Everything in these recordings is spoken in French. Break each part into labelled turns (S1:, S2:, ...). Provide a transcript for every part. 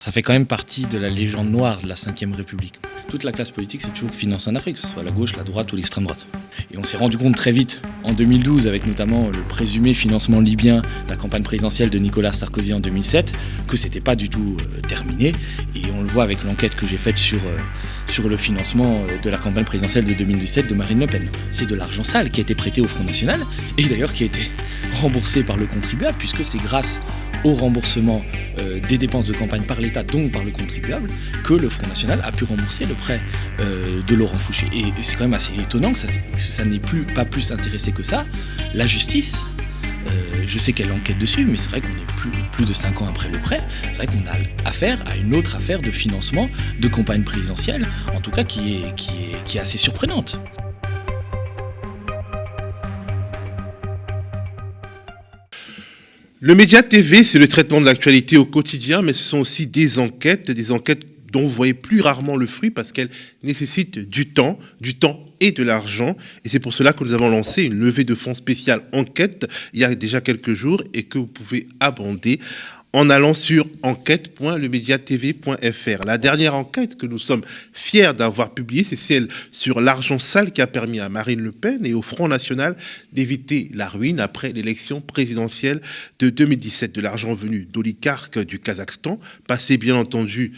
S1: Ça fait quand même partie de la légende noire de la Ve République. Toute la classe politique s'est toujours financée en Afrique, que ce soit la gauche, la droite ou l'extrême droite. Et on s'est rendu compte très vite, en 2012, avec notamment le présumé financement libyen, la campagne présidentielle de Nicolas Sarkozy en 2007, que c'était pas du tout terminé. Et on le voit avec l'enquête que j'ai faite sur le financement de la campagne présidentielle de 2017 de Marine Le Pen. C'est de l'argent sale qui a été prêté au Front National, et d'ailleurs qui a été remboursé par le contribuable, puisque c'est grâce au remboursement des dépenses de campagne par l'État, donc par le contribuable, que le Front National a pu rembourser le prêt de Laurent Fouché. Et c'est quand même assez étonnant que ça n'ait pas plus intéressé que ça. La justice, je sais qu'elle enquête dessus, mais c'est vrai qu'on est plus de 5 ans après le prêt. C'est vrai qu'on a affaire à une autre affaire de financement de campagne présidentielle, en tout cas qui est assez surprenante.
S2: Le Média TV, c'est le traitement de l'actualité au quotidien, mais ce sont aussi des enquêtes dont vous voyez plus rarement le fruit parce qu'elles nécessitent du temps et de l'argent. Et c'est pour cela que nous avons lancé une levée de fonds spéciale enquête il y a déjà quelques jours et que vous pouvez abonder en allant sur enquête.lemediatv.fr. La dernière enquête que nous sommes fiers d'avoir publiée, c'est celle sur l'argent sale qui a permis à Marine Le Pen et au Front National d'éviter la ruine après l'élection présidentielle de 2017. De l'argent venu d'oligarques du Kazakhstan, passé bien entendu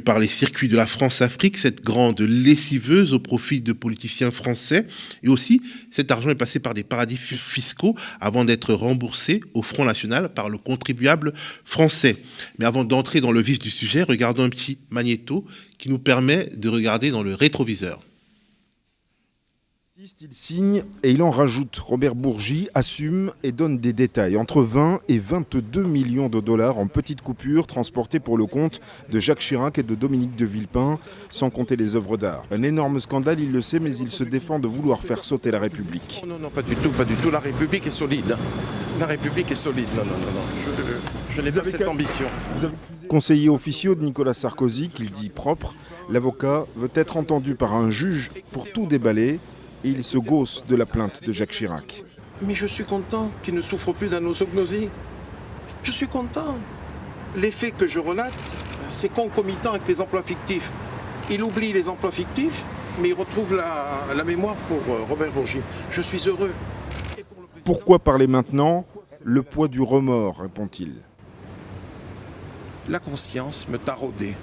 S2: par les circuits de la France-Afrique, cette grande lessiveuse au profit de politiciens français. Et aussi, cet argent est passé par des paradis fiscaux avant d'être remboursé au Front National par le contribuable français. Mais avant d'entrer dans le vif du sujet, regardons un petit magnéto qui nous permet de regarder dans le rétroviseur.
S3: Il signe et il en rajoute. Robert Bourgi assume et donne des détails. Entre 20 et 22 millions de dollars en petites coupures transportées pour le compte de Jacques Chirac et de Dominique de Villepin, sans compter les œuvres d'art. Un énorme scandale, il le sait, mais il se défend de vouloir faire sauter la République.
S4: Non, pas du tout. La République est solide. La République est solide. Non. Je n'ai pas cette ambition.
S3: Conseiller officieux de Nicolas Sarkozy, qu'il dit propre, l'avocat veut être entendu par un juge pour tout déballer. Et il se gausse de la plainte de Jacques Chirac.
S4: Mais je suis content qu'il ne souffre plus d'anosognosie. Je suis content. Les faits que je relate, c'est concomitant avec les emplois fictifs. Il oublie les emplois fictifs, mais il retrouve la mémoire pour Robert Bourgi. Je suis heureux.
S3: Pourquoi parler maintenant ? Le poids du remords, répond-il.
S4: La conscience me taraudait.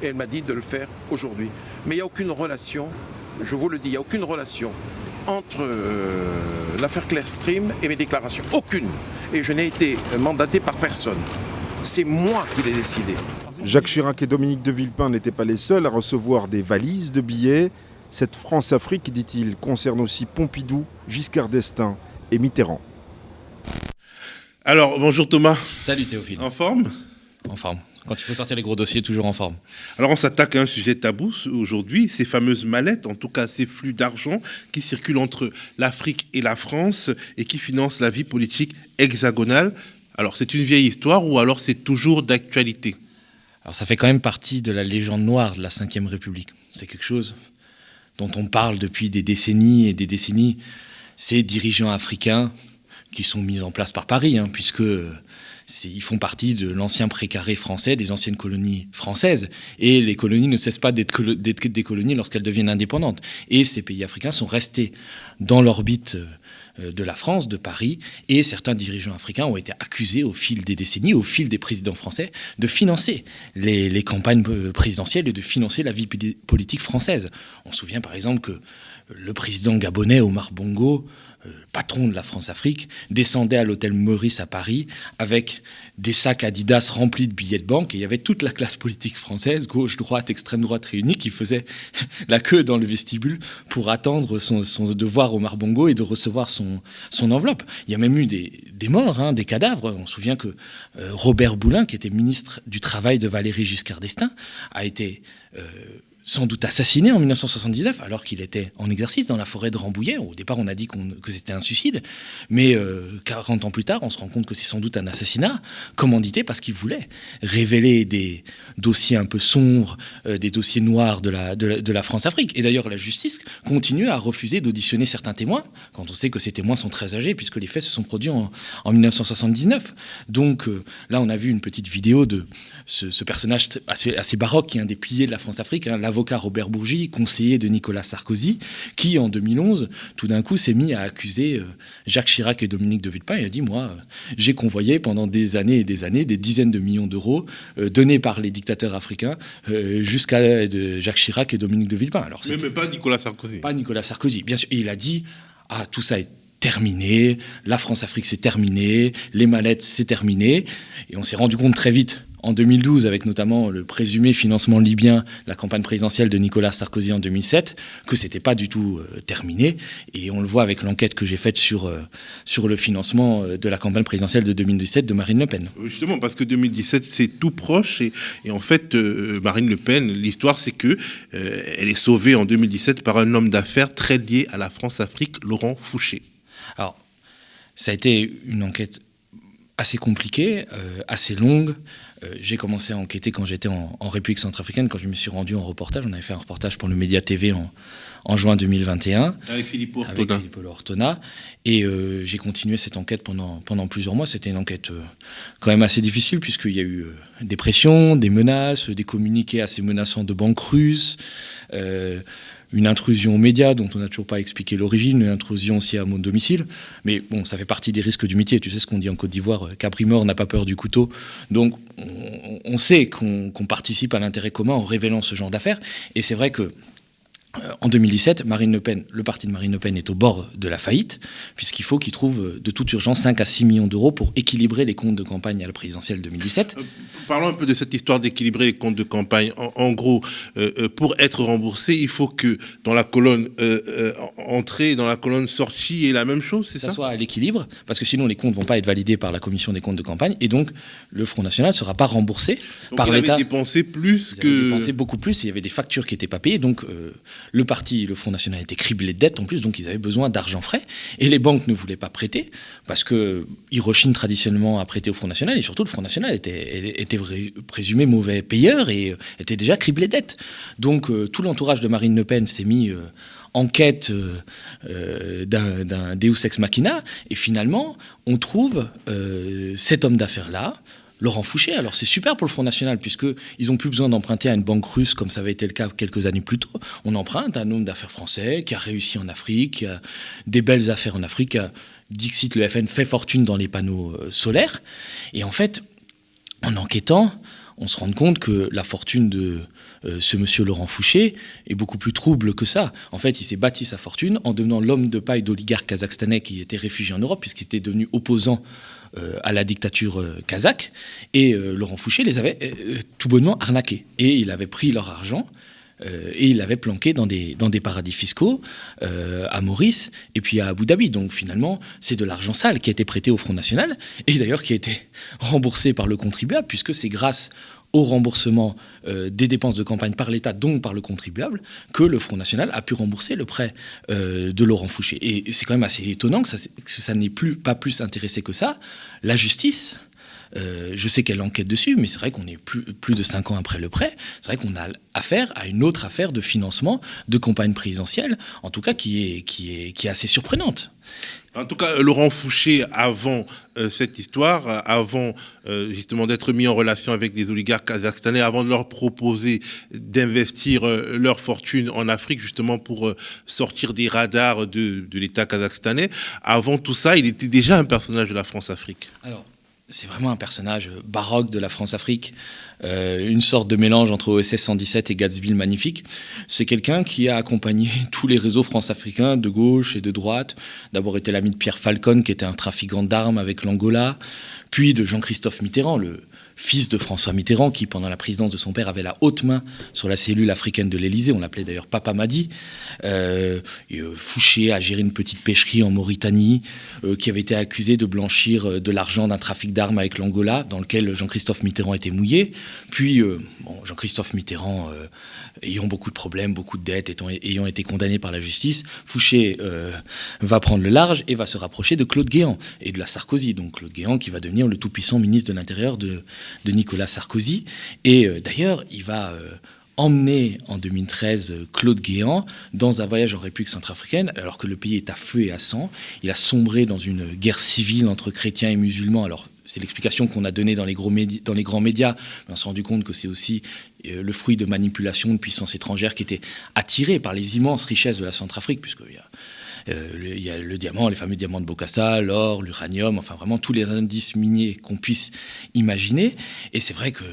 S4: Et elle m'a dit de le faire aujourd'hui. Mais il n'y a aucune relation. Je vous le dis, il n'y a aucune relation entre l'affaire Clearstream et mes déclarations. Aucune. Et je n'ai été mandaté par personne. C'est moi qui l'ai décidé.
S3: Jacques Chirac et Dominique de Villepin n'étaient pas les seuls à recevoir des valises de billets. Cette France-Afrique, dit-il, concerne aussi Pompidou, Giscard d'Estaing et Mitterrand.
S2: Alors, bonjour Thomas.
S1: Salut Théophile.
S2: En forme ?
S1: En forme. Quand il faut sortir les gros dossiers, toujours en forme.
S2: Alors on s'attaque à un sujet tabou aujourd'hui, ces fameuses mallettes, en tout cas ces flux d'argent qui circulent entre l'Afrique et la France et qui financent la vie politique hexagonale. Alors c'est une vieille histoire ou alors c'est toujours d'actualité ?
S1: Alors ça fait quand même partie de la légende noire de la Ve République. C'est quelque chose dont on parle depuis des décennies et des décennies. Ces dirigeants africains qui sont mis en place par Paris, puisque... ils font partie de l'ancien précaré français, des anciennes colonies françaises. Et les colonies ne cessent pas d'être des colonies lorsqu'elles deviennent indépendantes. Et ces pays africains sont restés dans l'orbite de la France, de Paris. Et certains dirigeants africains ont été accusés au fil des décennies, au fil des présidents français, de financer les campagnes présidentielles et de financer la vie politique française. On se souvient par exemple que le président gabonais Omar Bongo, patron de la France-Afrique, descendait à l'hôtel Meurice à Paris avec des sacs Adidas remplis de billets de banque et il y avait toute la classe politique française, gauche, droite, extrême droite réunie, qui faisait la queue dans le vestibule pour attendre son devoir Omar Bongo et de recevoir son enveloppe. Il y a même eu des morts, des cadavres. On se souvient que Robert Boulin, qui était ministre du Travail de Valéry Giscard d'Estaing, a été sans doute assassiné en 1979, alors qu'il était en exercice dans la forêt de Rambouillet. Au départ, on a dit que c'était un suicide, mais 40 ans plus tard, on se rend compte que c'est sans doute un assassinat commandité parce qu'il voulait révéler des dossiers un peu sombres, des dossiers noirs de la France-Afrique. Et d'ailleurs, la justice continue à refuser d'auditionner certains témoins, quand on sait que ces témoins sont très âgés, puisque les faits se sont produits en 1979. Donc là, on a vu une petite vidéo de ce personnage assez baroque, qui est un des piliers de la France-Afrique, l'avocat Robert Bourgi, conseiller de Nicolas Sarkozy, qui en 2011, tout d'un coup, s'est mis à accuser Jacques Chirac et Dominique de Villepin. Il a dit, moi, j'ai convoyé pendant des années et des années des dizaines de millions d'euros donnés par les dictateurs africains jusqu'à Jacques Chirac et Dominique de Villepin. Alors,
S2: mais pas Nicolas Sarkozy.
S1: Pas Nicolas Sarkozy, bien sûr. Et il a dit, tout ça est terminé, la France-Afrique c'est terminé, les mallettes c'est terminé. Et on s'est rendu compte très vite, en 2012, avec notamment le présumé financement libyen, la campagne présidentielle de Nicolas Sarkozy en 2007, que c'était pas du tout terminé. Et on le voit avec l'enquête que j'ai faite sur le financement de la campagne présidentielle de 2017 de Marine Le Pen.
S2: Justement, parce que 2017, c'est tout proche. Et en fait, Marine Le Pen, l'histoire, c'est que elle est sauvée en 2017 par un homme d'affaires très lié à la France-Afrique, Laurent Fouché.
S1: Alors, ça a été une enquête assez compliquée, assez longue. J'ai commencé à enquêter quand j'étais en République centrafricaine, quand je me suis rendu en reportage. On avait fait un reportage pour le Média TV en juin 2021.
S2: Avec Philippe
S1: Ortona. Et j'ai continué cette enquête pendant plusieurs mois. C'était une enquête quand même assez difficile, puisqu'il y a eu des pressions, des menaces, des communiqués assez menaçants de banques russes, une intrusion aux médias dont on n'a toujours pas expliqué l'origine, une intrusion aussi à mon domicile. Mais bon, ça fait partie des risques du métier. Tu sais ce qu'on dit en Côte d'Ivoire, Capri mort n'a pas peur du couteau. Donc on sait qu'on participe à l'intérêt commun en révélant ce genre d'affaires. Et c'est vrai que en 2017, Marine Le Pen, le parti de Marine Le Pen est au bord de la faillite, puisqu'il faut qu'il trouve de toute urgence 5 à 6 millions d'euros pour équilibrer les comptes de campagne à la présidentielle 2017.
S2: Parlons un peu de cette histoire d'équilibrer les comptes de campagne. En gros, pour être remboursé, il faut que dans la colonne entrée et dans la colonne sortie, il y ait la même chose, c'est ça ?
S1: Ça soit à l'équilibre, parce que sinon les comptes ne vont pas être validés par la commission des comptes de campagne, et donc le Front National ne sera pas remboursé par l'État.
S2: Donc il avait dépensé plus que...
S1: Il avait dépensé beaucoup plus, il y avait des factures qui n'étaient pas payées, donc... le Front National était criblé de dettes en plus, donc ils avaient besoin d'argent frais. Et les banques ne voulaient pas prêter, parce qu'ils rechignent traditionnellement à prêter au Front National, et surtout le Front National était présumé mauvais payeur et était déjà criblé de dettes. Donc tout l'entourage de Marine Le Pen s'est mis en quête d'un Deus Ex Machina, et finalement on trouve cet homme d'affaires-là, Laurent Fouché. Alors c'est super pour le Front National, puisqu'ils n'ont plus besoin d'emprunter à une banque russe comme ça avait été le cas quelques années plus tôt. On emprunte à un homme d'affaires français qui a réussi en Afrique, qui a des belles affaires en Afrique, qui a, dixit le FN, fait fortune dans les panneaux solaires. Et en fait, en enquêtant, on se rend compte que la fortune de ce monsieur Laurent Fouché est beaucoup plus trouble que ça. En fait, il s'est bâti sa fortune en devenant l'homme de paille d'oligarques kazakhstanais qui étaient réfugiés en Europe, puisqu'il était devenu opposant à la dictature kazakh. Et Laurent Fouché les avait tout bonnement arnaqués. Et il avait pris leur argent et il l'avait planqué dans des paradis fiscaux à Maurice et puis à Abu Dhabi. Donc finalement, c'est de l'argent sale qui a été prêté au Front National et d'ailleurs qui a été remboursé par le contribuable, puisque c'est grâce au remboursement des dépenses de campagne par l'État, donc par le contribuable, que le Front National a pu rembourser le prêt de Laurent Fouché. Et c'est quand même assez étonnant que ça n'ait pas plus intéressé que ça. La justice, je sais qu'elle enquête dessus, mais c'est vrai qu'on est plus de 5 ans après le prêt. C'est vrai qu'on a affaire à une autre affaire de financement de campagne présidentielle, en tout cas qui est assez surprenante.
S2: En tout cas, Laurent Fouché, avant cette histoire, avant justement d'être mis en relation avec des oligarques kazakhstanais, avant de leur proposer d'investir leur fortune en Afrique, justement pour sortir des radars de l'État kazakhstanais, avant tout ça, il était déjà un personnage de la France-Afrique.
S1: Alors, c'est vraiment un personnage baroque de la France-Afrique, une sorte de mélange entre OSS 117 et Gatsby le Magnifique. C'est quelqu'un qui a accompagné tous les réseaux france-africains de gauche et de droite. D'abord était l'ami de Pierre Falcon, qui était un trafiquant d'armes avec l'Angola, puis de Jean-Christophe Mitterrand, le fils de François Mitterrand, qui, pendant la présidence de son père, avait la haute main sur la cellule africaine de l'Élysée. On l'appelait d'ailleurs Papa Madi. Fouché a géré une petite pêcherie en Mauritanie, qui avait été accusé de blanchir de l'argent d'un trafic d'armes avec l'Angola, dans lequel Jean-Christophe Mitterrand était mouillé. Puis, Jean-Christophe Mitterrand, ayant beaucoup de problèmes, beaucoup de dettes, ayant été condamné par la justice, Fouché va prendre le large et va se rapprocher de Claude Guéant et de la Sarkozy. Donc Claude Guéant qui va devenir le tout-puissant ministre de l'Intérieur de Nicolas Sarkozy. Et d'ailleurs, il va emmener en 2013 Claude Guéant dans un voyage en République centrafricaine, alors que le pays est à feu et à sang. Il a sombré dans une guerre civile entre chrétiens et musulmans. Alors, c'est l'explication qu'on a donnée dans les grands médias. Mais on s'est rendu compte que c'est aussi le fruit de manipulations de puissances étrangères qui étaient attirées par les immenses richesses de la Centrafrique, puisqu'il y a il y a le diamant, les fameux diamants de Bokassa, l'or, l'uranium, enfin vraiment tous les indices miniers qu'on puisse imaginer. Et c'est vrai que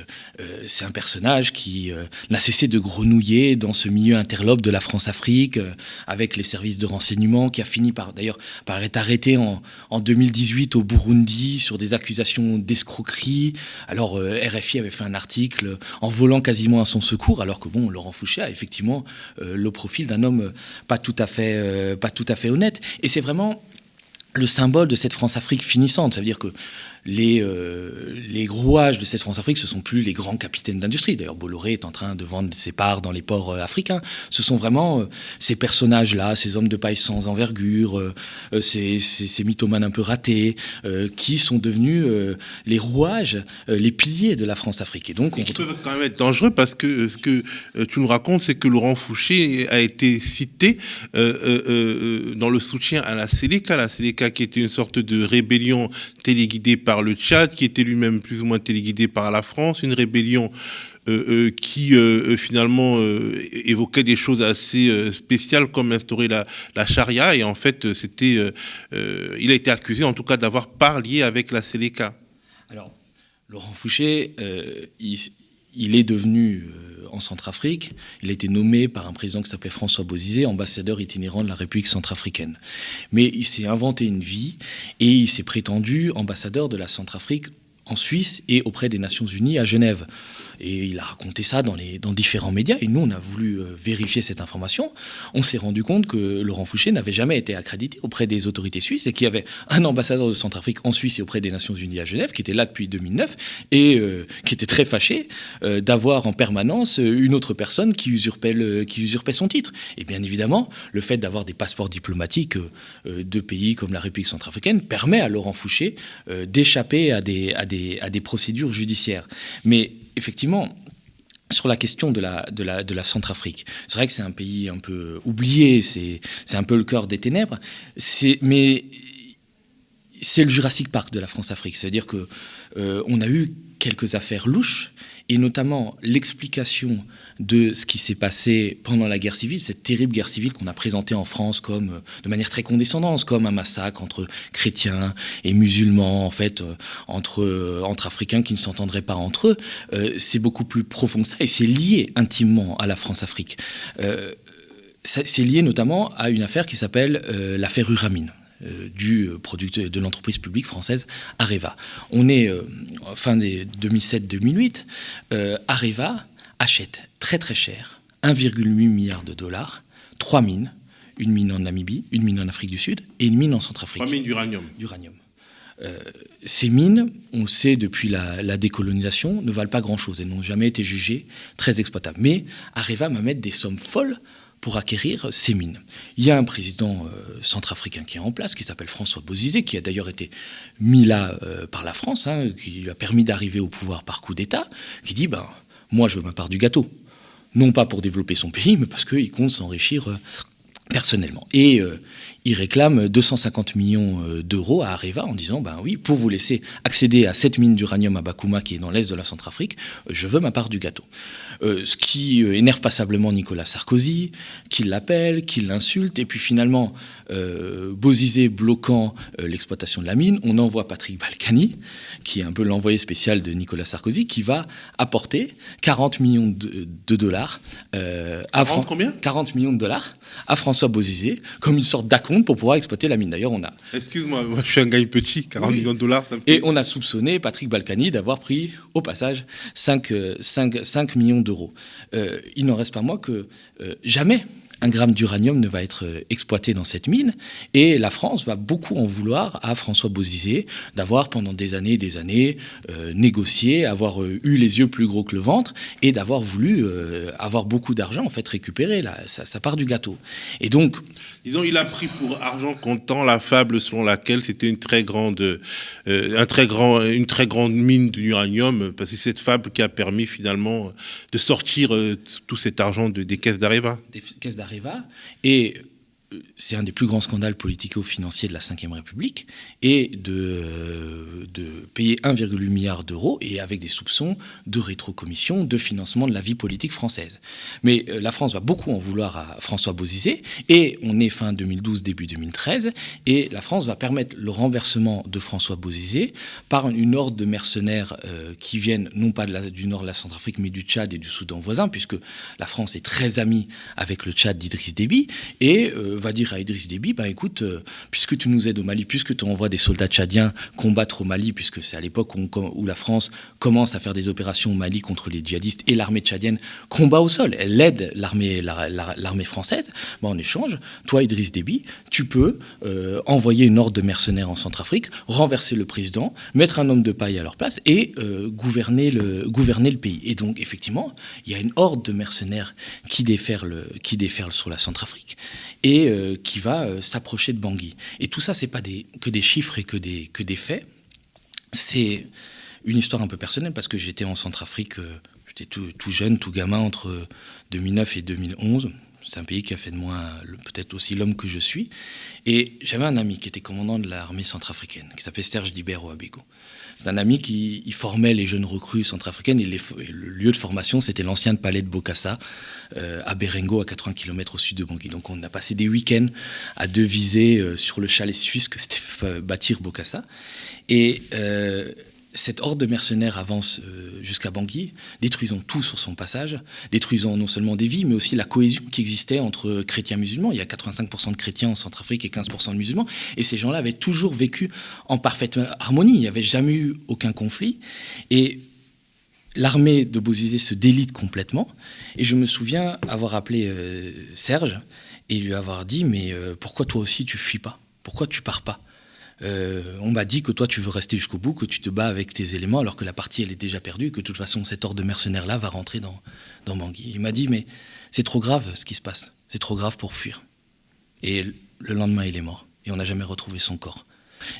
S1: c'est un personnage qui n'a cessé de grenouiller dans ce milieu interlope de la France-Afrique, avec les services de renseignement, qui a fini par être arrêté en 2018 au Burundi sur des accusations d'escroquerie. Alors RFI avait fait un article en volant quasiment à son secours, alors que Laurent Fouché a effectivement le profil d'un homme pas tout à fait honnête. Et c'est vraiment le symbole de cette France-Afrique finissante. Ça veut dire que les rouages de cette France-Afrique, ce ne sont plus les grands capitaines d'industrie. D'ailleurs, Bolloré est en train de vendre ses parts dans les ports africains. Ce sont vraiment ces personnages-là, ces hommes de paille sans envergure, ces mythomanes un peu ratés, qui sont devenus les rouages, les piliers de la France-Afrique. Et donc,
S2: qui peuvent quand même être dangereux, parce que ce que tu nous racontes, c'est que Laurent Fouché a été cité dans le soutien à la Séléka qui était une sorte de rébellion téléguidée par le Tchad, qui était lui-même plus ou moins téléguidé par la France, une rébellion qui finalement évoquait des choses assez spéciales, comme instaurer la charia. Et en fait, il a été accusé en tout cas d'avoir part liée avec la Séléka.
S1: Alors, Laurent Fouché, il est devenu, en Centrafrique, il a été nommé par un président qui s'appelait François Bozizé, ambassadeur itinérant de la République centrafricaine. Mais il s'est inventé une vie et il s'est prétendu ambassadeur de la Centrafrique en Suisse et auprès des Nations Unies à Genève. Et il a raconté ça dans différents médias. Et nous, on a voulu vérifier cette information. On s'est rendu compte que Laurent Fouché n'avait jamais été accrédité auprès des autorités suisses et qu'il y avait un ambassadeur de Centrafrique en Suisse et auprès des Nations Unies à Genève qui était là depuis 2009 et qui était très fâché d'avoir en permanence une autre personne qui usurpait son titre. Et bien évidemment, le fait d'avoir des passeports diplomatiques de pays comme la République centrafricaine permet à Laurent Fouché d'échapper à des procédures judiciaires. Mais effectivement, sur la question de la Centrafrique, c'est vrai que c'est un pays un peu oublié, c'est un peu le cœur des ténèbres, mais c'est le Jurassic Park de la France-Afrique. C'est-à-dire qu'on a eu quelques affaires louches, et notamment l'explication de ce qui s'est passé pendant la guerre civile, cette terrible guerre civile qu'on a présentée en France comme, de manière très condescendante, comme un massacre entre chrétiens et musulmans, en fait, entre Africains qui ne s'entendraient pas entre eux. C'est beaucoup plus profond que ça, et c'est lié intimement à la France-Afrique. C'est lié notamment à une affaire qui s'appelle l'affaire Uramine. De l'entreprise publique française Areva. On est fin des 2007-2008. Areva achète très très cher 1,8 milliard de dollars, 3 mines, une mine en Namibie, une mine en Afrique du Sud et une mine en Centrafrique.
S2: 3 mines d'uranium.
S1: Ces mines, on le sait depuis la décolonisation, ne valent pas grand-chose. Elles n'ont jamais été jugées très exploitables. Mais Areva va mettre des sommes folles pour acquérir ces mines. Il y a un président centrafricain qui est en place, qui s'appelle François Bozizé, qui a d'ailleurs été mis là par la France, qui lui a permis d'arriver au pouvoir par coup d'État, qui dit moi je veux ma part du gâteau. Non pas pour développer son pays, mais parce qu'il compte s'enrichir personnellement. Et il réclame 250 millions d'euros à Areva en disant oui, pour vous laisser accéder à cette mine d'uranium à Bakouma qui est dans l'est de la Centrafrique, je veux ma part du gâteau. Ce qui énerve passablement Nicolas Sarkozy, qui l'appelle, qui l'insulte, et puis finalement, Bozizé bloquant l'exploitation de la mine, on envoie Patrick Balkany, qui est un peu l'envoyé spécial de Nicolas Sarkozy, qui va apporter 40 millions de dollars à
S2: 40 millions de
S1: dollars à François Bozizé, comme une sorte d'accord comptes pour pouvoir exploiter la mine. D'ailleurs,
S2: Excuse-moi, moi je suis un gars petit, 40 millions de dollars, ça me fait...
S1: Et on a soupçonné Patrick Balkany d'avoir pris, au passage, 5 millions d'euros. Il n'en reste pas moins que jamais un gramme d'uranium ne va être exploité dans cette mine. Et la France va beaucoup en vouloir à François Bozizé d'avoir pendant des années négocié, avoir eu les yeux plus gros que le ventre et d'avoir voulu avoir beaucoup d'argent, en fait, récupérer sa part du gâteau. Et donc...
S2: Disons, il a pris pour argent comptant la fable selon laquelle c'était une très grande mine d'uranium, parce que c'est cette fable qui a permis finalement de sortir tout cet argent des caisses d'Areva.
S1: Des caisses d'Areva. Et c'est un des plus grands scandales politico-financiers de la Ve République, et de payer 1,8 milliard d'euros, et avec des soupçons de rétrocommission, de financement de la vie politique française. Mais la France va beaucoup en vouloir à François Bozizé, et on est fin 2012, début 2013, et la France va permettre le renversement de François Bozizé par une horde de mercenaires qui viennent non pas du nord de la Centrafrique, mais du Tchad et du Soudan voisin, puisque la France est très amie avec le Tchad d'Idriss Déby, et va dire à Idriss Déby, écoute, puisque tu nous aides au Mali, puisque tu envoies des soldats tchadiens combattre au Mali, puisque c'est à l'époque où la France commence à faire des opérations au Mali contre les djihadistes, et l'armée tchadienne combat au sol, elle aide l'armée française, en échange, toi Idriss Déby, tu peux envoyer une horde de mercenaires en Centrafrique, renverser le président, mettre un homme de paille à leur place et gouverner le pays. Et donc effectivement, il y a une horde de mercenaires qui déferle sur la Centrafrique et qui va s'approcher de Bangui. Et tout ça, c'est pas que des chiffres et que des faits. C'est une histoire un peu personnelle, parce que j'étais en Centrafrique, j'étais tout jeune, tout gamin, entre 2009 et 2011. C'est un pays qui a fait de moi peut-être aussi l'homme que je suis. Et j'avais un ami qui était commandant de l'armée centrafricaine, qui s'appelait Serge Libero Abego. C'est un ami qui formait les jeunes recrues centrafricaines. Et le lieu de formation, c'était l'ancien palais de Bokassa, à Berengo, à 80 km au sud de Bangui. Donc on a passé des week-ends à deviser sur le chalet suisse que c'était bâtir Bokassa. Et cette horde de mercenaires avance jusqu'à Bangui, détruisant tout sur son passage, détruisant non seulement des vies, mais aussi la cohésion qui existait entre chrétiens et musulmans. Il y a 85% de chrétiens en Centrafrique et 15% de musulmans. Et ces gens-là avaient toujours vécu en parfaite harmonie. Il n'y avait jamais eu aucun conflit. Et l'armée de Bozizé se délite complètement. Et je me souviens avoir appelé Serge et lui avoir dit « Mais pourquoi toi aussi tu fuis pas ? Pourquoi tu pars pas ? On m'a dit que toi tu veux rester jusqu'au bout, que tu te bats avec tes éléments alors que la partie elle est déjà perdue et que de toute façon cette horde de mercenaires là va rentrer dans Bangui. Il m'a dit mais c'est trop grave ce qui se passe, c'est trop grave pour fuir. Et le lendemain il est mort et on n'a jamais retrouvé son corps.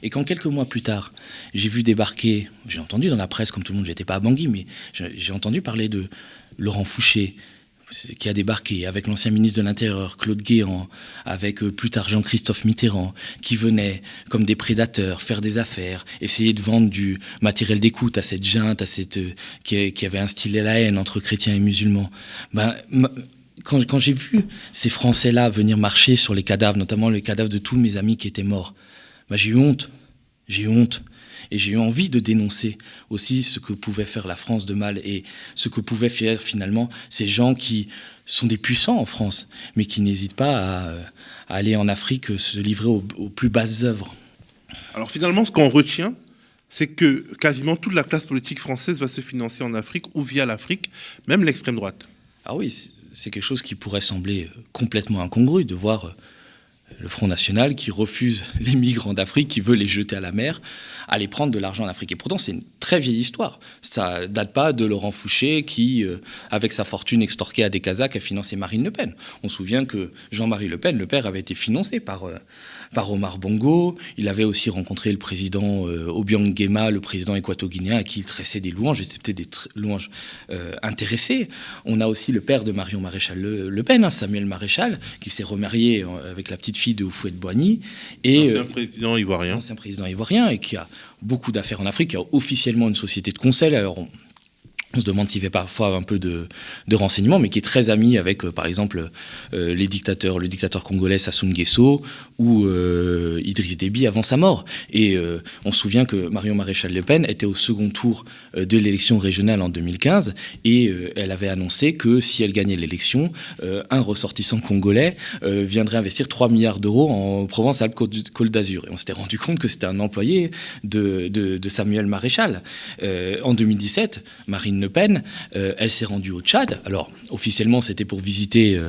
S1: Et quand quelques mois plus tard j'ai vu débarquer, j'ai entendu dans la presse comme tout le monde, j'étais pas à Bangui, mais j'ai entendu parler de Laurent Fouché qui a débarqué, avec l'ancien ministre de l'Intérieur, Claude Guéant, avec plus tard Jean-Christophe Mitterrand, qui venaient comme des prédateurs faire des affaires, essayer de vendre du matériel d'écoute à cette junte, qui avait instillé la haine entre chrétiens et musulmans. Quand j'ai vu ces Français-là venir marcher sur les cadavres, notamment les cadavres de tous mes amis qui étaient morts, j'ai eu honte. J'ai eu honte. Et j'ai eu envie de dénoncer aussi ce que pouvait faire la France de mal et ce que pouvaient faire finalement ces gens qui sont des puissants en France, mais qui n'hésitent pas à aller en Afrique se livrer aux plus basses œuvres.
S2: Alors finalement, ce qu'on retient, c'est que quasiment toute la classe politique française va se financer en Afrique ou via l'Afrique, même l'extrême droite.
S1: Ah oui, c'est quelque chose qui pourrait sembler complètement incongru de voir le Front National qui refuse les migrants d'Afrique, qui veut les jeter à la mer, aller prendre de l'argent en Afrique. Et pourtant, c'est une très vieille histoire. Ça date pas de Laurent Fouché qui, avec sa fortune extorquée à des Kazakhs, a financé Marine Le Pen. On se souvient que Jean-Marie Le Pen, le père, avait été financé par Omar Bongo. Il avait aussi rencontré le président Obiang Nguema, le président équato-guinéen, à qui il tressait des louanges, et c'était des louanges intéressées. On a aussi le père de Marion Maréchal Le Pen, Samuel Maréchal, qui s'est remarié avec la petite fille de Houphouët-Boigny.
S2: Ancien président ivoirien.
S1: Ancien président ivoirien, et qui a beaucoup d'affaires en Afrique, qui a officiellement une société de conseil. Alors On se demande s'il fait parfois un peu de renseignements, mais qui est très ami avec, par exemple, le dictateur congolais Sassou Nguesso ou Idriss Déby avant sa mort. Et on se souvient que Marion Maréchal Le Pen était au second tour de l'élection régionale en 2015 et elle avait annoncé que si elle gagnait l'élection, un ressortissant congolais viendrait investir 3 milliards d'euros en Provence-Alpes-Côte d'Azur. Et on s'était rendu compte que c'était un employé de Samuel Maréchal. En 2017, Marine Le Pen, elle s'est rendue au Tchad. Alors, officiellement, c'était pour visiter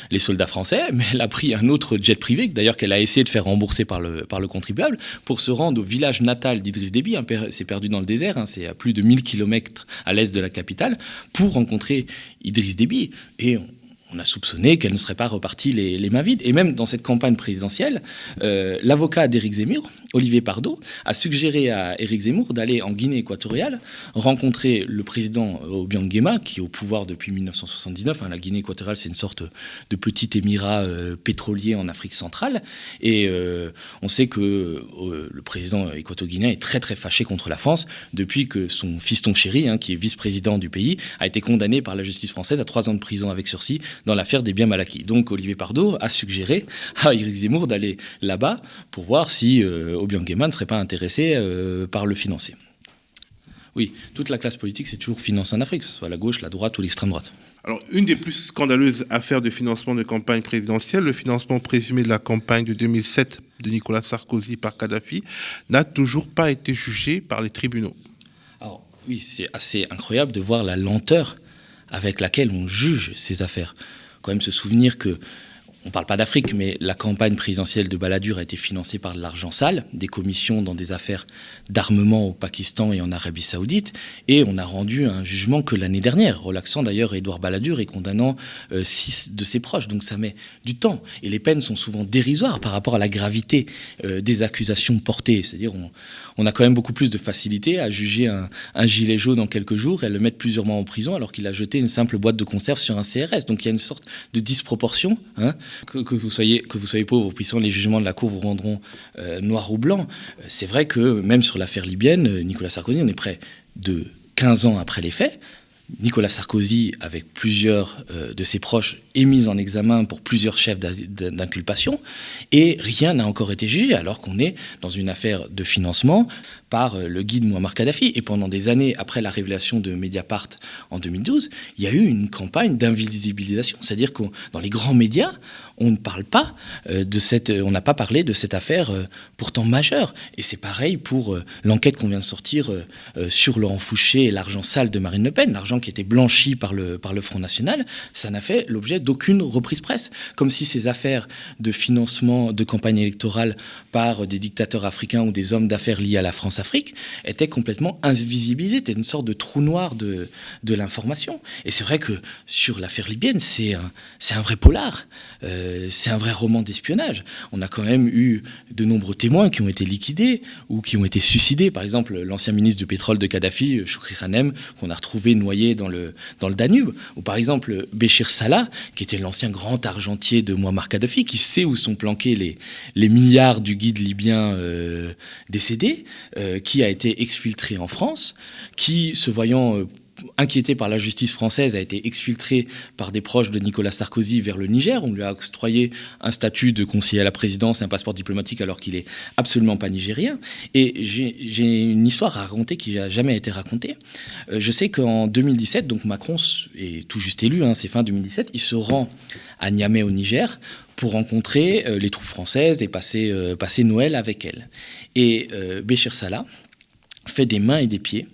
S1: les soldats français, mais elle a pris un autre jet privé, d'ailleurs qu'elle a essayé de faire rembourser par le contribuable, pour se rendre au village natal d'Idriss Déby. C'est perdu dans le désert, c'est à plus de 1000 km à l'est de la capitale, pour rencontrer Idriss Déby. Et on a soupçonné qu'elle ne serait pas repartie les mains vides. Et même dans cette campagne présidentielle, l'avocat d'Éric Zemmour, Olivier Pardo, a suggéré à Éric Zemmour d'aller en Guinée équatoriale rencontrer le président Obiang Nguema, qui est au pouvoir depuis 1979. La Guinée équatoriale, c'est une sorte de petit émirat pétrolier en Afrique centrale. Et on sait que le président équato-guinéen est très très fâché contre la France depuis que son fiston chéri, qui est vice-président du pays, a été condamné par la justice française à 3 ans de prison avec sursis dans l'affaire des biens mal acquis. Donc Olivier Pardo a suggéré à Éric Zemmour d'aller là-bas pour voir si Obiang Nguema ne serait pas intéressé par le financer. Oui, toute la classe politique s'est toujours financée en Afrique, que ce soit la gauche, la droite ou l'extrême droite.
S2: Alors, une des plus scandaleuses affaires de financement de campagne présidentielle, le financement présumé de la campagne de 2007 de Nicolas Sarkozy par Kadhafi, n'a toujours pas été jugé par les tribunaux.
S1: Alors, oui, c'est assez incroyable de voir la lenteur avec laquelle on juge ces affaires. Quand même se souvenir que, on ne parle pas d'Afrique, mais la campagne présidentielle de Balladur a été financée par de l'argent sale, des commissions dans des affaires d'armement au Pakistan et en Arabie Saoudite, et on a rendu un jugement que l'année dernière, relaxant d'ailleurs Édouard Balladur et condamnant 6 de ses proches. Donc ça met du temps, et les peines sont souvent dérisoires par rapport à la gravité des accusations portées. C'est-à-dire on a quand même beaucoup plus de facilité à juger un gilet jaune en quelques jours et à le mettre plusieurs mois en prison alors qu'il a jeté une simple boîte de conserve sur un CRS. Donc il y a une sorte de disproportion, que vous soyez pauvre ou puissant, les jugements de la Cour vous rendront noir ou blanc. C'est vrai que même sur l'affaire libyenne, Nicolas Sarkozy, on est près de 15 ans après les faits. Nicolas Sarkozy, avec plusieurs de ses proches, est mis en examen pour plusieurs chefs d'inculpation et rien n'a encore été jugé alors qu'on est dans une affaire de financement par le guide Mouammar Kadhafi. Et pendant des années, après la révélation de Mediapart en 2012, il y a eu une campagne d'invisibilisation. C'est-à-dire que dans les grands médias, on ne parle pas on n'a pas parlé de cette affaire pourtant majeure. Et c'est pareil pour l'enquête qu'on vient de sortir sur Laurent Fouché et l'argent sale de Marine Le Pen, l'argent qui était blanchi par le Front National. Ça n'a fait l'objet d'aucune reprise presse. Comme si ces affaires de financement de campagne électorale par des dictateurs africains ou des hommes d'affaires liés à la France-Afrique étaient complètement invisibilisées. C'était une sorte de trou noir de l'information. Et c'est vrai que sur l'affaire libyenne, c'est un vrai polar. C'est un vrai roman d'espionnage. On a quand même eu de nombreux témoins qui ont été liquidés ou qui ont été suicidés. Par exemple, l'ancien ministre du pétrole de Kadhafi, Choukri Khanem, qu'on a retrouvé noyé dans le Danube. Ou par exemple, Béchir Salah, qui était l'ancien grand argentier de Mouammar Kadhafi, qui sait où sont planqués les milliards du guide libyen décédé, qui a été exfiltré en France, qui, se voyant inquiété par la justice française, a été exfiltré par des proches de Nicolas Sarkozy vers le Niger. On lui a octroyé un statut de conseiller à la présidence et un passeport diplomatique alors qu'il n'est absolument pas nigérien. Et j'ai une histoire à raconter qui n'a jamais été racontée. Je sais qu'en 2017, donc Macron est tout juste élu, c'est fin 2017, il se rend à Niamey au Niger pour rencontrer les troupes françaises et passer Noël avec elles. Et Béchir Salah fait des mains et des pieds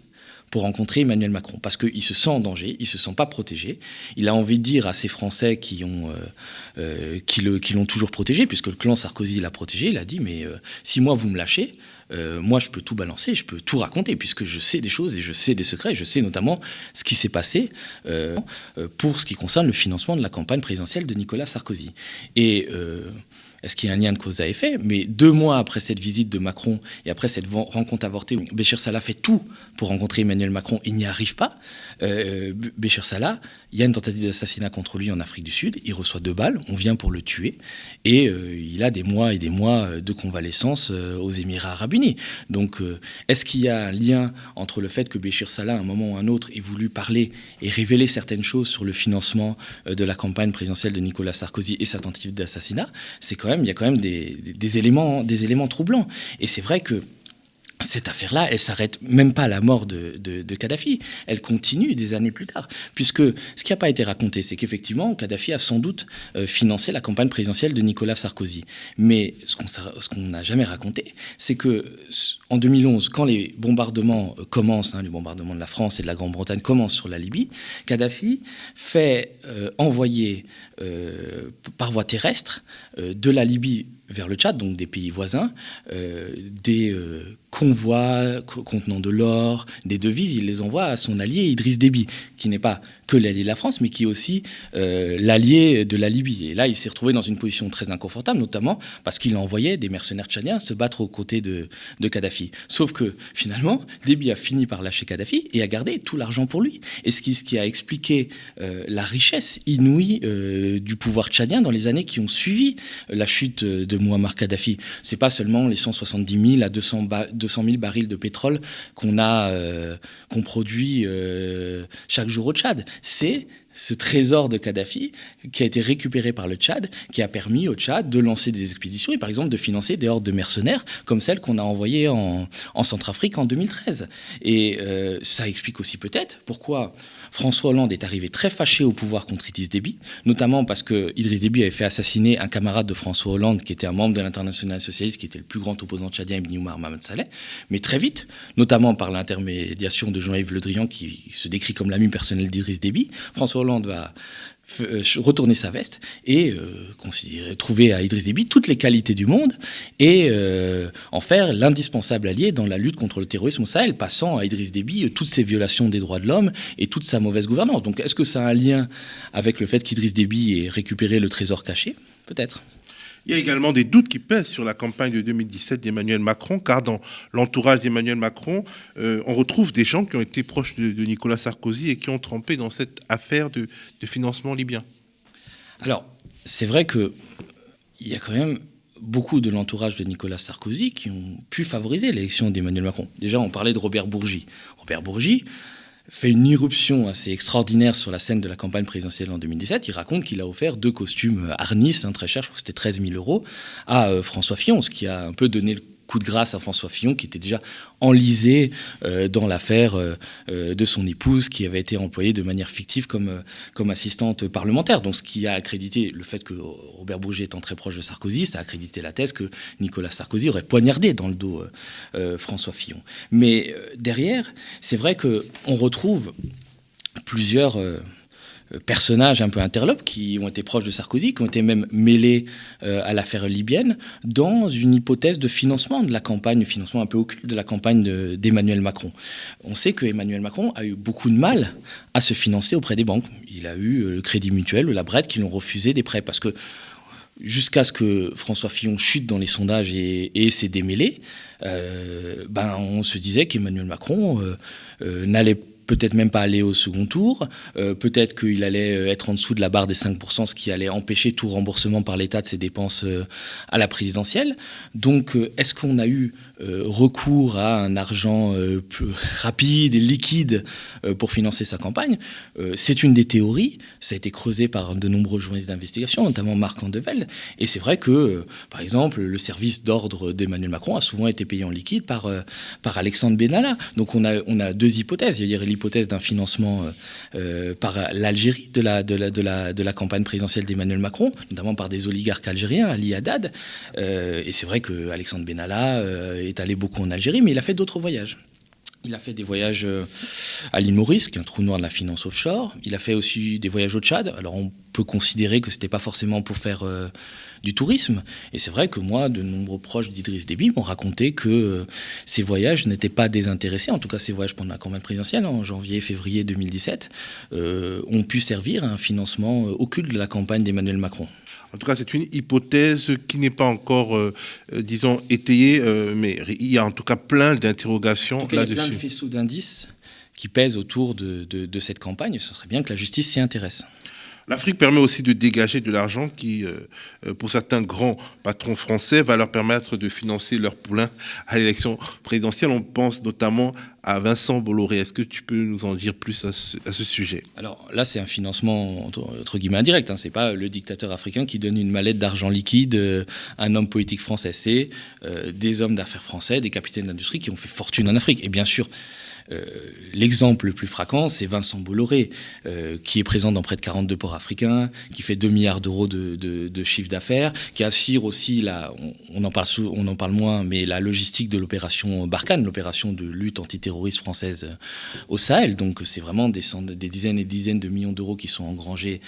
S1: pour rencontrer Emmanuel Macron, parce qu'il se sent en danger, il ne se sent pas protégé. Il a envie de dire à ces Français qui l'ont toujours protégé, puisque le clan Sarkozy l'a protégé, il a dit, mais si moi vous me lâchez, moi je peux tout balancer, je peux tout raconter, puisque je sais des choses et je sais des secrets, je sais notamment ce qui s'est passé pour ce qui concerne le financement de la campagne présidentielle de Nicolas Sarkozy. Et est-ce qu'il y a un lien de cause à effet? Mais 2 mois après cette visite de Macron et après cette rencontre avortée, où Béchir Salah fait tout pour rencontrer Emmanuel Macron, il n'y arrive pas. Béchir Salah, il y a une tentative d'assassinat contre lui en Afrique du Sud, il reçoit 2 balles, on vient pour le tuer, et il a des mois et des mois de convalescence aux Émirats arabes unis. Donc, est-ce qu'il y a un lien entre le fait que Béchir Salah, à un moment ou à un autre, ait voulu parler et révéler certaines choses sur le financement de la campagne présidentielle de Nicolas Sarkozy et sa tentative d'assassinat? Il y a quand même des éléments troublants. Et c'est vrai que cette affaire-là, elle s'arrête même pas à la mort de Kadhafi. Elle continue des années plus tard. Puisque ce qui n'a pas été raconté, c'est qu'effectivement, Kadhafi a sans doute financé la campagne présidentielle de Nicolas Sarkozy. Mais ce qu'on n'a jamais raconté, c'est qu'en 2011, quand les bombardements commencent, les bombardements de la France et de la Grande-Bretagne commencent sur la Libye, Kadhafi fait envoyer par voie terrestre de la Libye vers le Tchad, donc des pays voisins, des convois contenant de l'or, des devises. Il les envoie à son allié Idriss Déby, qui n'est pas que l'allié de la France, mais qui est aussi l'allié de la Libye. Et là, il s'est retrouvé dans une position très inconfortable, notamment parce qu'il a envoyé des mercenaires tchadiens se battre aux côtés de Kadhafi. Sauf que, finalement, Déby a fini par lâcher Kadhafi et a gardé tout l'argent pour lui. Et ce qui a expliqué la richesse inouïe du pouvoir tchadien dans les années qui ont suivi la chute de Mouammar Kadhafi. C'est pas seulement les 170 000 à 200 000 barils de pétrole qu'on produit chaque jour au Tchad. C'est ce trésor de Kadhafi qui a été récupéré par le Tchad, qui a permis au Tchad de lancer des expéditions et par exemple de financer des hordes de mercenaires comme celle qu'on a envoyée en Centrafrique en 2013. Et ça explique aussi peut-être pourquoi François Hollande est arrivé très fâché au pouvoir contre Idriss Déby, notamment parce que Idriss Déby avait fait assassiner un camarade de François Hollande qui était un membre de l'Internationale socialiste, qui était le plus grand opposant tchadien, Ibn Omar Mohamed Saleh, mais très vite, notamment par l'intermédiation de Jean-Yves Le Drian qui se décrit comme l'ami personnel d'Idriss Déby, François Hollande va retourner sa veste et trouver à Idriss Déby toutes les qualités du monde et en faire l'indispensable allié dans la lutte contre le terrorisme au Sahel, passant à Idriss Déby toutes ces violations des droits de l'homme et toute sa mauvaise gouvernance. Donc est-ce que ça a un lien avec le fait qu'Idriss Déby ait récupéré le trésor caché? Peut-être.
S2: Il y a également des doutes qui pèsent sur la campagne de 2017 d'Emmanuel Macron, car dans l'entourage d'Emmanuel Macron, on retrouve des gens qui ont été proches de Nicolas Sarkozy et qui ont trempé dans cette affaire de financement libyen.
S1: Alors, c'est vrai qu'il y a quand même beaucoup de l'entourage de Nicolas Sarkozy qui ont pu favoriser l'élection d'Emmanuel Macron. Déjà, on parlait de Robert Bourgi. Robert Bourgi fait une irruption assez extraordinaire sur la scène de la campagne présidentielle en 2017. Il raconte qu'il a offert 2 costumes Arnis, très chers, je crois que c'était 13 000 € à François Fillon, ce qui a un peu donné le coup de grâce à François Fillon, qui était déjà enlisé dans l'affaire de son épouse, qui avait été employée de manière fictive comme assistante parlementaire. Donc ce qui a accrédité le fait que Robert Bourgi étant très proche de Sarkozy, ça a accrédité la thèse que Nicolas Sarkozy aurait poignardé dans le dos François Fillon. Mais derrière, c'est vrai qu'on retrouve plusieurs personnages un peu interlopes qui ont été proches de Sarkozy, qui ont été même mêlés à l'affaire libyenne, dans une hypothèse de financement de la campagne, financement un peu occulte de la campagne d'Emmanuel Macron. On sait que Emmanuel Macron a eu beaucoup de mal à se financer auprès des banques. Il a eu le Crédit Mutuel ou la Bret qui l'ont refusé des prêts parce que jusqu'à ce que François Fillon chute dans les sondages et s'est démêlé, on se disait qu'Emmanuel Macron n'allait peut-être même pas aller au second tour, peut-être qu'il allait être en dessous de la barre des 5%, ce qui allait empêcher tout remboursement par l'État de ses dépenses à la présidentielle. Donc, est-ce qu'on a eu recours à un argent plus rapide et liquide pour financer sa campagne? C'est une des théories, ça a été creusé par de nombreux journalistes d'investigation, notamment Marc Andevelde, et c'est vrai que, par exemple, le service d'ordre d'Emmanuel Macron a souvent été payé en liquide par Alexandre Benalla. Donc on a 2 hypothèses. Il y a l'hypothèse d'un financement par l'Algérie de la campagne présidentielle d'Emmanuel Macron, notamment par des oligarques algériens, Ali Haddad. Et c'est vrai que Alexandre Benalla est allé beaucoup en Algérie, mais il a fait d'autres voyages. Il a fait des voyages à l'île Maurice, qui est un trou noir de la finance offshore. Il a fait aussi des voyages au Tchad. Alors on peut considérer que ce n'était pas forcément pour faire du tourisme. Et c'est vrai que moi, de nombreux proches d'Idriss Déby m'ont raconté que ces voyages n'étaient pas désintéressés. En tout cas, ces voyages pendant la campagne présidentielle, en janvier-février 2017, ont pu servir à un financement occulte de la campagne d'Emmanuel Macron.
S2: En tout cas, c'est une hypothèse qui n'est pas encore, étayée, mais il y a en tout cas plein d'interrogations là-dessus.
S1: Il y a plein de faisceaux d'indices qui pèsent autour de cette campagne. Ce serait bien que la justice s'y intéresse.
S2: L'Afrique permet aussi de dégager de l'argent qui, pour certains grands patrons français, va leur permettre de financer leur poulain à l'élection présidentielle. On pense notamment à Vincent Bolloré. Est-ce que tu peux nous en dire plus à ce sujet?
S1: Alors là, c'est un financement entre guillemets indirect. C'est pas le dictateur africain qui donne une mallette d'argent liquide à un homme politique français. C'est des hommes d'affaires français, des capitaines d'industrie qui ont fait fortune en Afrique. Et bien sûr, l'exemple le plus frappant, c'est Vincent Bolloré, qui est présent dans près de 42 ports africains, qui fait 2 milliards d'euros de chiffre d'affaires, qui assure aussi, on en parle moins, mais la logistique de l'opération Barkhane, l'opération de lutte antiterroriste française au Sahel. Donc c'est vraiment des dizaines et dizaines de millions d'euros qui sont engrangés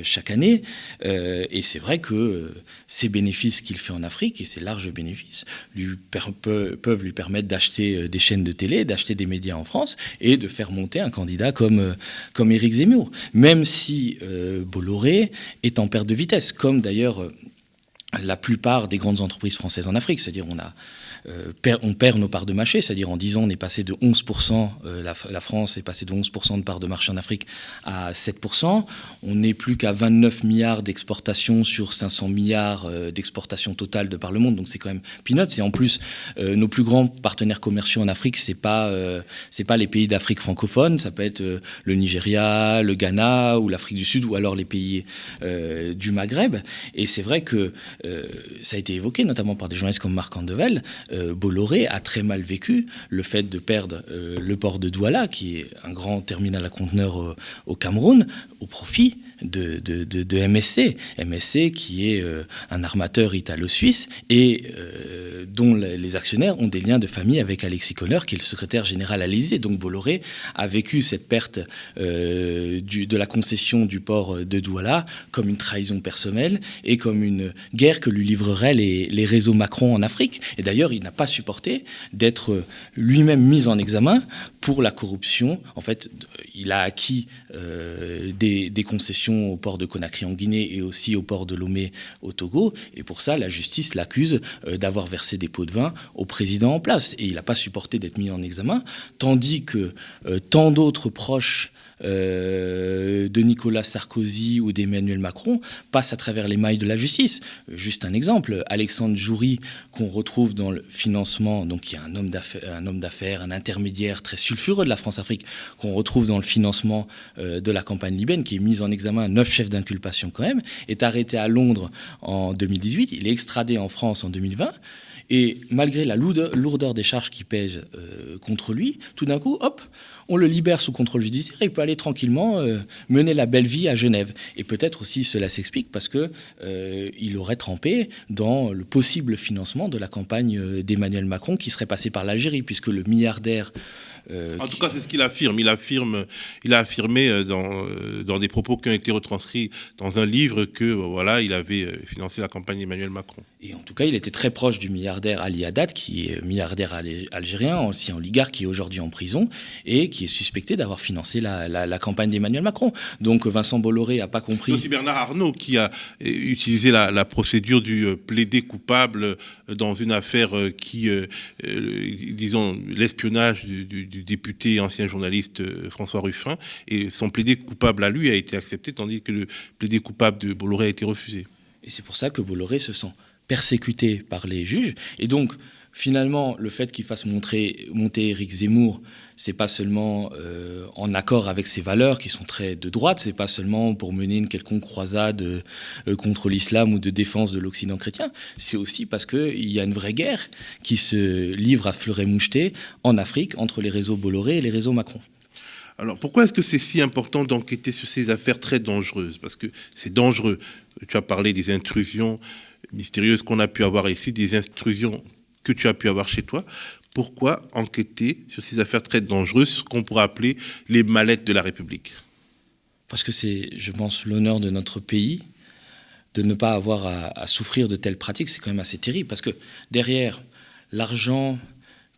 S1: chaque année. Et c'est vrai que ces bénéfices qu'il fait en Afrique, et ces larges bénéfices, peuvent lui permettre d'acheter des chaînes de télé, d'acheter des médias en France et de faire monter un candidat comme Éric Zemmour. Même si Bolloré est en perte de vitesse, comme d'ailleurs la plupart des grandes entreprises françaises en Afrique. C'est-à-dire on perd nos parts de marché, c'est-à-dire en 10 ans, on est passé de 11%, la France est passée de 11% de parts de marché en Afrique à 7%. On n'est plus qu'à 29 milliards d'exportations sur 500 milliards d'exportations totales de par le monde, donc c'est quand même peanuts. Et en plus, nos plus grands partenaires commerciaux en Afrique, c'est pas les pays d'Afrique francophone, ça peut être le Nigeria, le Ghana ou l'Afrique du Sud, ou alors les pays du Maghreb. Et c'est vrai que ça a été évoqué, notamment par des journalistes comme Marc Andevel. Bolloré a très mal vécu le fait de perdre le port de Douala, qui est un grand terminal à conteneurs au Cameroun, au profit de MSC. MSC qui est un armateur italo-suisse et dont les actionnaires ont des liens de famille avec Alexis Kohler, qui est le secrétaire général à l'Élysée. Donc Bolloré a vécu cette perte de la concession du port de Douala comme une trahison personnelle et comme une guerre que lui livreraient les réseaux Macron en Afrique. Et d'ailleurs, il n'a pas supporté d'être lui-même mis en examen pour la corruption. En fait, il a acquis des concessions au port de Conakry en Guinée et aussi au port de Lomé au Togo. Et pour ça, la justice l'accuse d'avoir versé des pots de vin au président en place. Et il n'a pas supporté d'être mis en examen, tandis que tant d'autres proches de Nicolas Sarkozy ou d'Emmanuel Macron passent à travers les mailles de la justice. Juste un exemple, Alexandre Joury, qu'on retrouve dans le financement, donc qui est un homme d'affaires, un intermédiaire très sulfureux de la France-Afrique, qu'on retrouve dans le financement de la campagne libyenne, qui est mis en examen, 9 chefs d'inculpation quand même, est arrêté à Londres en 2018, il est extradé en France en 2020. Et malgré la lourdeur des charges qui pèsent contre lui, tout d'un coup, hop, on le libère sous contrôle judiciaire et il peut aller tranquillement mener la belle vie à Genève. Et peut-être aussi cela s'explique parce qu'il aurait trempé dans le possible financement de la campagne d'Emmanuel Macron qui serait passé par l'Algérie, puisque le milliardaire...
S2: En tout cas, c'est ce qu'il affirme. Il a affirmé dans des propos qui ont été retranscrits dans un livre que voilà, il avait financé la campagne d'Emmanuel Macron.
S1: Et en tout cas, il était très proche du milliardaire Ali Haddad, qui est milliardaire algérien, aussi oligarque, qui est aujourd'hui en prison et qui est suspecté d'avoir financé la campagne d'Emmanuel Macron. Donc Vincent Bolloré n'a pas compris.
S2: C'est aussi Bernard Arnault qui a utilisé la procédure du plaider coupable dans une affaire qui, disons, l'espionnage du député et ancien journaliste François Ruffin, et son plaider coupable à lui a été accepté, tandis que le plaider coupable de Bolloré a été refusé.
S1: Et c'est pour ça que Bolloré se sent persécuté par les juges. Et donc, finalement, le fait qu'il fasse monter Éric Zemmour, c'est pas seulement en accord avec ses valeurs qui sont très de droite, c'est pas seulement pour mener une quelconque croisade contre l'islam ou de défense de l'Occident chrétien, c'est aussi parce qu'il y a une vraie guerre qui se livre à fleur et moucheté en Afrique entre les réseaux Bolloré et les réseaux Macron.
S2: Alors, pourquoi est-ce que c'est si important d'enquêter sur ces affaires très dangereuses? Parce que c'est dangereux. Tu as parlé des intrusions mystérieuses qu'on a pu avoir ici, des intrusions que tu as pu avoir chez toi. Pourquoi enquêter sur ces affaires très dangereuses, ce qu'on pourrait appeler les mallettes de la République?
S1: Parce que c'est, je pense, l'honneur de notre pays de ne pas avoir à souffrir de telles pratiques. C'est quand même assez terrible, parce que derrière l'argent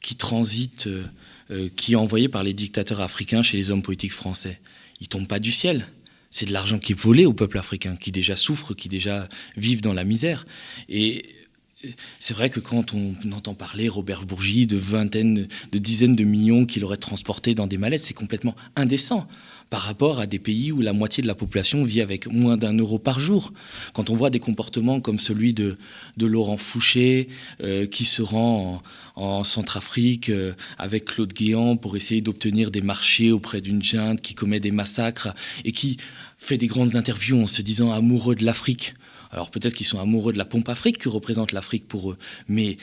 S1: qui transite, qui est envoyé par les dictateurs africains chez les hommes politiques français, il ne tombe pas du ciel. C'est de l'argent qui est volé au peuple africain, qui déjà souffre, qui déjà vivent dans la misère. Et c'est vrai que quand on entend parler Robert Bourgi de dizaines de millions qu'il aurait transportés dans des mallettes, c'est complètement indécent. par rapport à des pays où la moitié de la population vit avec moins d'€1 par jour. Quand on voit des comportements comme celui de Laurent Fouché, qui se rend en Centrafrique avec Claude Guéant pour essayer d'obtenir des marchés auprès d'une junte qui commet des massacres et qui fait des grandes interviews en se disant amoureux de l'Afrique. Alors peut-être qu'ils sont amoureux de la pompe Afrique que représente l'Afrique pour eux, mais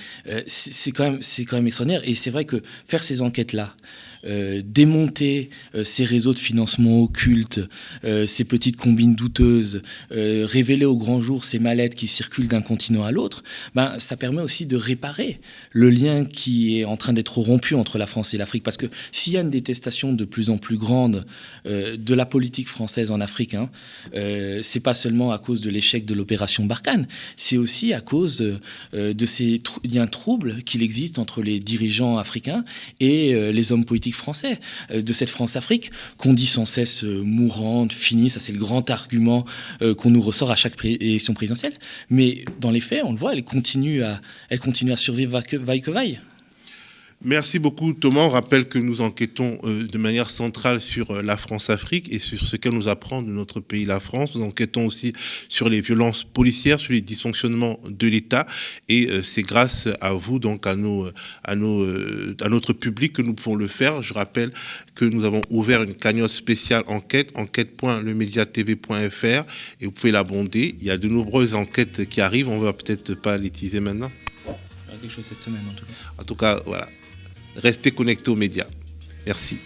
S1: c'est quand même extraordinaire. Et c'est vrai que faire ces enquêtes-là, démonter ces réseaux de financement occultes, ces petites combines douteuses, révéler au grand jour ces mallettes qui circulent d'un continent à l'autre, ça permet aussi de réparer le lien qui est en train d'être rompu entre la France et l'Afrique. Parce que s'il y a une détestation de plus en plus grande de la politique française en Afrique, c'est pas seulement à cause de l'échec de l'opération Barkhane, c'est aussi à cause de ces liens troubles qu'il existe entre les dirigeants africains et les hommes politiques français, de cette France-Afrique qu'on dit sans cesse mourante, finie. Ça, c'est le grand argument qu'on nous ressort à chaque élection présidentielle. Mais dans les faits, on le voit, elle continue à survivre vaille que vaille.
S2: Merci beaucoup Thomas. On rappelle que nous enquêtons de manière centrale sur la France-Afrique et sur ce qu'elle nous apprend de notre pays, la France. Nous enquêtons aussi sur les violences policières, sur les dysfonctionnements de l'État. Et c'est grâce à vous, donc à notre public, que nous pouvons le faire. Je rappelle que nous avons ouvert une cagnotte spéciale enquête.lemediatv.fr et vous pouvez l'abonder. Il y a de nombreuses enquêtes qui arrivent. On ne va peut-être pas les teaser maintenant.
S1: Il y aura quelque chose cette semaine en tout cas.
S2: En tout cas, voilà. Restez connectés aux médias. Merci.